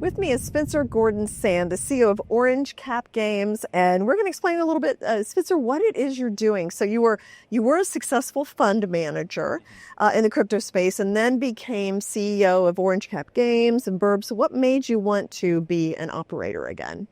With me is Spencer Gordon-Sand, the CEO of Orange Cap Games, and we're going to explain a little bit, Spencer, what it is you're doing. So you were a successful fund manager in the crypto space, and then became CEO of Orange Cap Games and Burb. So what made you want to be an operator again?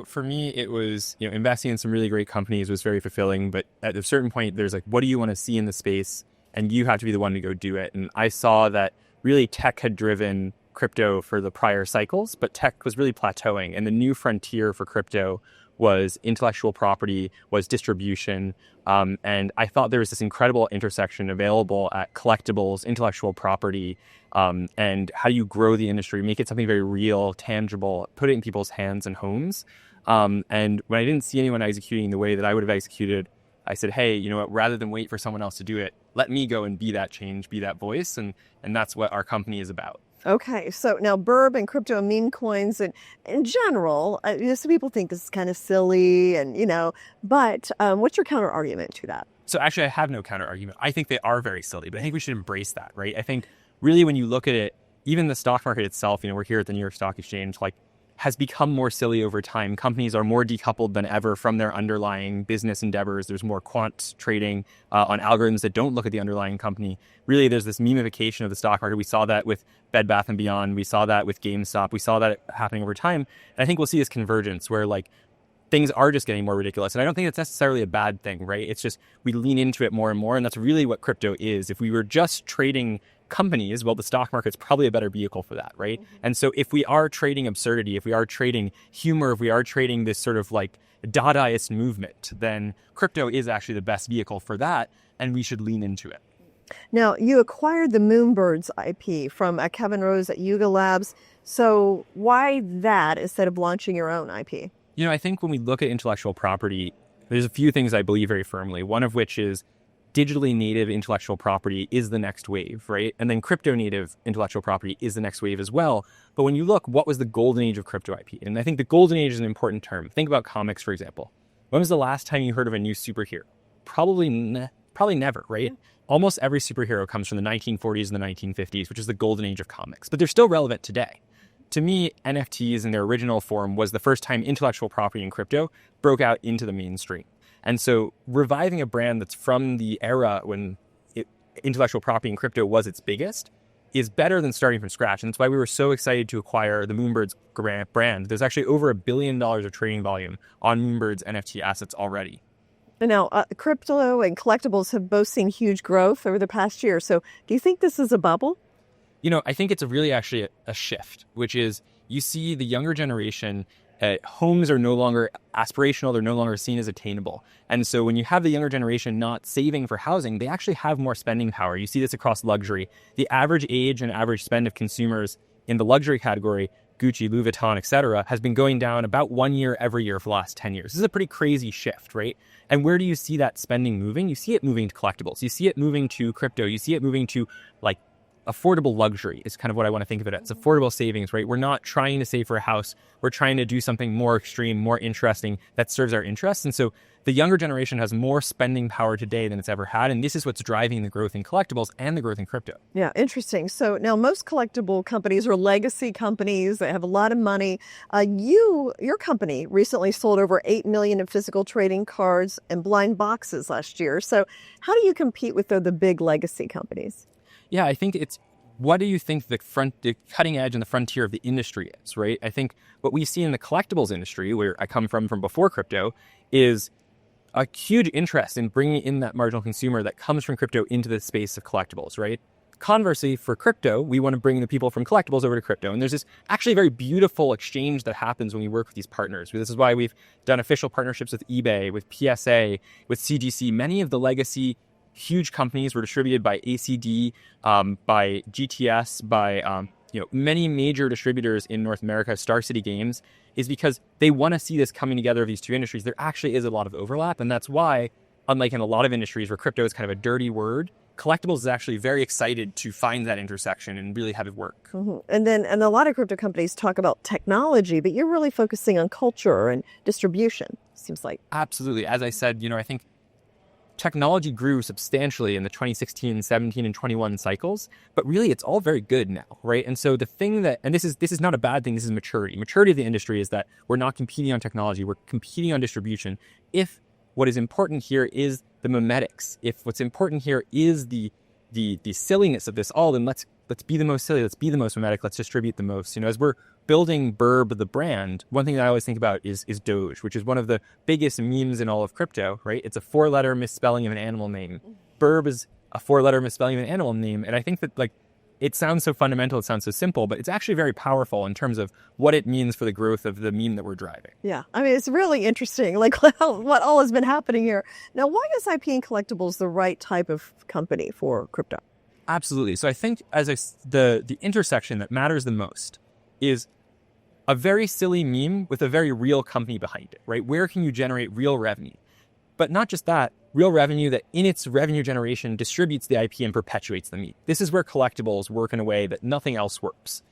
For me, it was, investing in some really great companies was very fulfilling. But at a certain point, there's like, what do you want to see in the space? And you have to be the one to go do it. And I saw that really tech had driven crypto for the prior cycles, but tech was really plateauing. And the new frontier for crypto was intellectual property, was distribution. And I thought there was this incredible intersection available at collectibles, intellectual property, and how do you grow the industry, make it something very real, tangible, put it in people's hands and homes. And when I didn't see anyone executing the way that I would have executed, I said, hey, you know what, rather than wait for someone else to do it, let me go and be that change, be that voice. And that's what our company is about. Okay, so now Burb and crypto and meme coins and in general, some people think this is kind of silly but what's your counter argument to that? So actually, I have no counter argument. I think they are very silly, but I think we should embrace that, right? I think really when you look at it, even the stock market itself, we're here at the New York Stock Exchange, has become more silly over time. Companies are more decoupled than ever from their underlying business endeavors. There's more quant trading on algorithms that don't look at the underlying company. Really, there's this memification of the stock market. We saw that with Bed Bath & Beyond. We saw that with GameStop. We saw that happening over time. And I think we'll see this convergence where things are just getting more ridiculous. And I don't think it's necessarily a bad thing, right? It's just we lean into it more and more. And that's really what crypto is. If we were just trading companies, well, the stock market's probably a better vehicle for that, right? Mm-hmm. And so if we are trading absurdity, if we are trading humor, if we are trading this sort of Dadaist movement, then crypto is actually the best vehicle for that, and we should lean into it. Now, you acquired the Moonbirds IP from Kevin Rose at Yuga Labs. So why that instead of launching your own IP? I think when we look at intellectual property, there's a few things I believe very firmly, one of which is digitally native intellectual property is the next wave, right? And then crypto native intellectual property is the next wave as well. But when you look, what was the golden age of crypto IP? And I think the golden age is an important term. Think about comics, for example. When was the last time you heard of a new superhero? Probably never, right? Almost every superhero comes from the 1940s and the 1950s, which is the golden age of comics. But they're still relevant today. To me, NFTs in their original form was the first time intellectual property in crypto broke out into the mainstream. And so reviving a brand that's from the era when intellectual property in crypto was its biggest is better than starting from scratch. And that's why we were so excited to acquire the Moonbirds brand. There's actually over $1 billion of trading volume on Moonbirds NFT assets already. And now, crypto and collectibles have both seen huge growth over the past year. So do you think this is a bubble? I think it's really actually a shift, which is you see the younger generation, homes are no longer aspirational, they're no longer seen as attainable. And so when you have the younger generation not saving for housing, they actually have more spending power. You see this across luxury. The average age and average spend of consumers in the luxury category, Gucci, Louis Vuitton, etc., has been going down about 1 year every year for the last 10 years. This is a pretty crazy shift, right? And where do you see that spending moving? You see it moving to collectibles. You see it moving to crypto. You see it moving to affordable luxury is kind of what I want to think of it as. Affordable savings, right? We're not trying to save for a house. We're trying to do something more extreme, more interesting that serves our interests. And so the younger generation has more spending power today than it's ever had. And this is what's driving the growth in collectibles and the growth in crypto. Yeah, interesting. So now most collectible companies are legacy companies that have a lot of money. Your company recently sold over 8 million in physical trading cards and blind boxes last year. So how do you compete with the big legacy companies? Yeah, I think it's, what do you think the cutting edge and the frontier of the industry is, right? I think what we see in the collectibles industry, where I come from before crypto, is a huge interest in bringing in that marginal consumer that comes from crypto into the space of collectibles, right? Conversely, for crypto, we want to bring the people from collectibles over to crypto. And there's this actually very beautiful exchange that happens when we work with these partners. This is why we've done official partnerships with eBay, with PSA, with CGC. Many of the legacy huge companies were distributed by ACD, by GTS, by many major distributors in North America, Star City Games, is because they want to see this coming together of these two industries. There actually is a lot of overlap, and that's why, unlike in a lot of industries where crypto is kind of a dirty word, collectibles is actually very excited to find that intersection and really have it work. Mm-hmm. And a lot of crypto companies talk about technology, but you're really focusing on culture and distribution, seems like. Absolutely. As I said, I think technology grew substantially in the 2016, 17, and 21 cycles, but really it's all very good now, right? And so the thing that, and this is not a bad thing, this is maturity. Maturity of the industry is that we're not competing on technology, we're competing on distribution. If what is important here is the memetics, if what's important here is the silliness of this all, then let's be the most silly, let's be the most memetic, let's distribute the most. As we're building Burb, the brand, one thing that I always think about is Doge, which is one of the biggest memes in all of crypto, right? It's a 4-letter misspelling of an animal name. Burb is a 4-letter misspelling of an animal name. And I think that it sounds so fundamental, it sounds so simple, but it's actually very powerful in terms of what it means for the growth of the meme that we're driving. Yeah, I mean, it's really interesting, what all has been happening here. Now, why is IP and Collectibles the right type of company for crypto? Absolutely. So I think the intersection that matters the most is a very silly meme with a very real company behind it, right? Where can you generate real revenue? But not just that, real revenue that in its revenue generation distributes the IP and perpetuates the meme. This is where collectibles work in a way that nothing else works.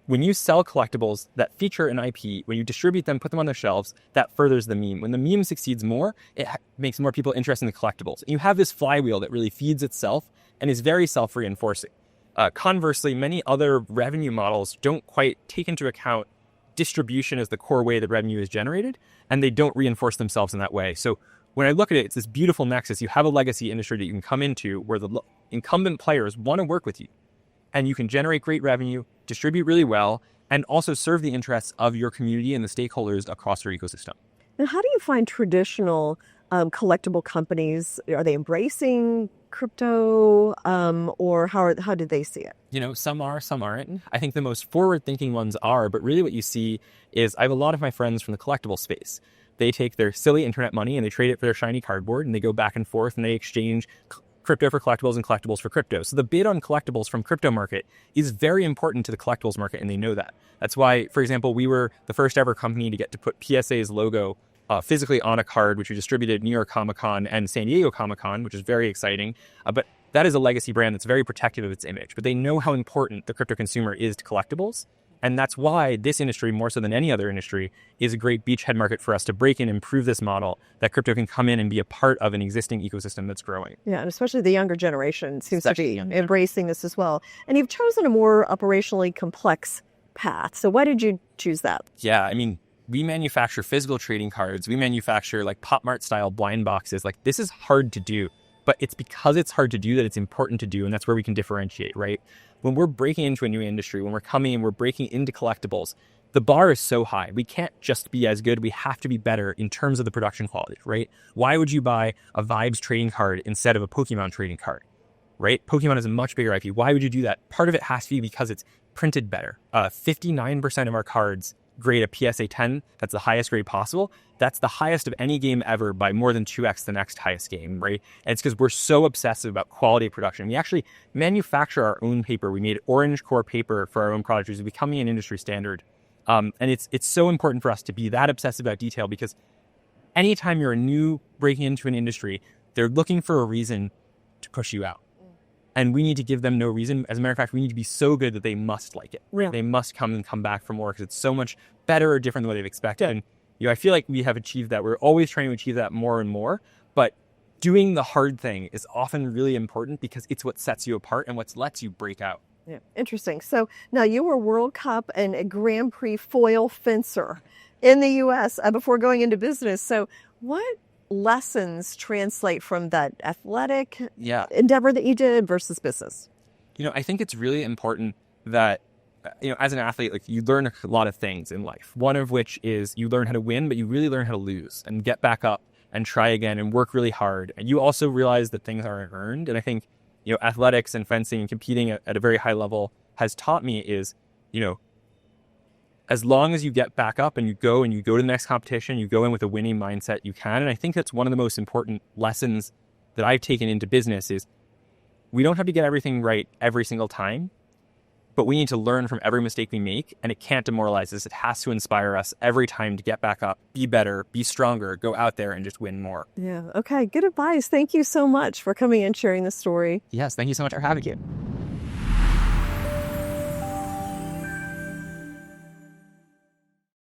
When you sell collectibles that feature an IP, when you distribute them, put them on their shelves, that furthers the meme. When the meme succeeds more, it makes more people interested in the collectibles. And you have this flywheel that really feeds itself and is very self-reinforcing. Conversely, many other revenue models don't quite take into account distribution as the core way that revenue is generated, and they don't reinforce themselves in that way. So when I look at it, it's this beautiful nexus. You have a legacy industry that you can come into where the incumbent players want to work with you, and you can generate great revenue, distribute really well, and also serve the interests of your community and the stakeholders across your ecosystem. And how do you find traditional collectible companies? Are they embracing crypto, or how did they see it? Some are, some aren't. I think the most forward-thinking ones are, but really what you see is I have a lot of my friends from the collectible space. They take their silly internet money and they trade it for their shiny cardboard, and they go back and forth and they exchange crypto for collectibles and collectibles for crypto. So the bid on collectibles from crypto market is very important to the collectibles market, and they know that. That's why, for example, we were the first ever company to get to put PSA's logo physically on a card, which we distributed New York Comic Con and San Diego Comic Con, which is very exciting. But that is a legacy brand that's very protective of its image. But they know how important the crypto consumer is to collectibles. And that's why this industry, more so than any other industry, is a great beachhead market for us to break in and prove this model that crypto can come in and be a part of an existing ecosystem that's growing. Yeah, and especially the younger generation seems to be embracing this as well. And you've chosen a more operationally complex path. So why did you choose that? Yeah, I mean, we manufacture physical trading cards. We manufacture Pop Mart style blind boxes. This is hard to do, but it's because it's hard to do that it's important to do. And that's where we can differentiate, right? When we're breaking into a new industry, when we're coming and we're breaking into collectibles, the bar is so high. We can't just be as good. We have to be better in terms of the production quality, right? Why would you buy a Vibes trading card instead of a Pokemon trading card, right? Pokemon is a much bigger IP. Why would you do that? Part of it has to be because it's printed better. 59% of our cards grade a PSA 10. That's the highest grade possible. That's the highest of any game ever by more than 2x the next highest game, right? And it's because we're so obsessive about quality of production. We actually manufacture our own paper. We made orange core paper for our own products, which is becoming an industry standard. And it's so important for us to be that obsessive about detail, because anytime you're a new breaking into an industry, they're looking for a reason to push you out. And we need to give them no reason. As a matter of fact, we need to be so good that they must like it. Yeah. They must come back for more, because it's so much better or different than what they've expected. And I feel like we have achieved that. We're always trying to achieve that more and more. But doing the hard thing is often really important, because it's what sets you apart and what lets you break out. Yeah, interesting. So now you were World Cup and a Grand Prix foil fencer in the U.S. Before going into business. So what lessons translate from that athletic endeavor that you did versus business? I think it's really important that, as an athlete, you learn a lot of things in life. One of which is you learn how to win, but you really learn how to lose and get back up and try again and work really hard. And you also realize that things aren't earned. And I think, athletics and fencing and competing at a very high level has taught me is, as long as you get back up and you go to the next competition, you go in with a winning mindset, you can. And I think that's one of the most important lessons that I've taken into business is we don't have to get everything right every single time, but we need to learn from every mistake we make, and it can't demoralize us. It has to inspire us every time to get back up, be better, be stronger, go out there and just win more. Yeah. Okay. Good advice. Thank you so much for coming and sharing this story. Yes. Thank you so much for having me.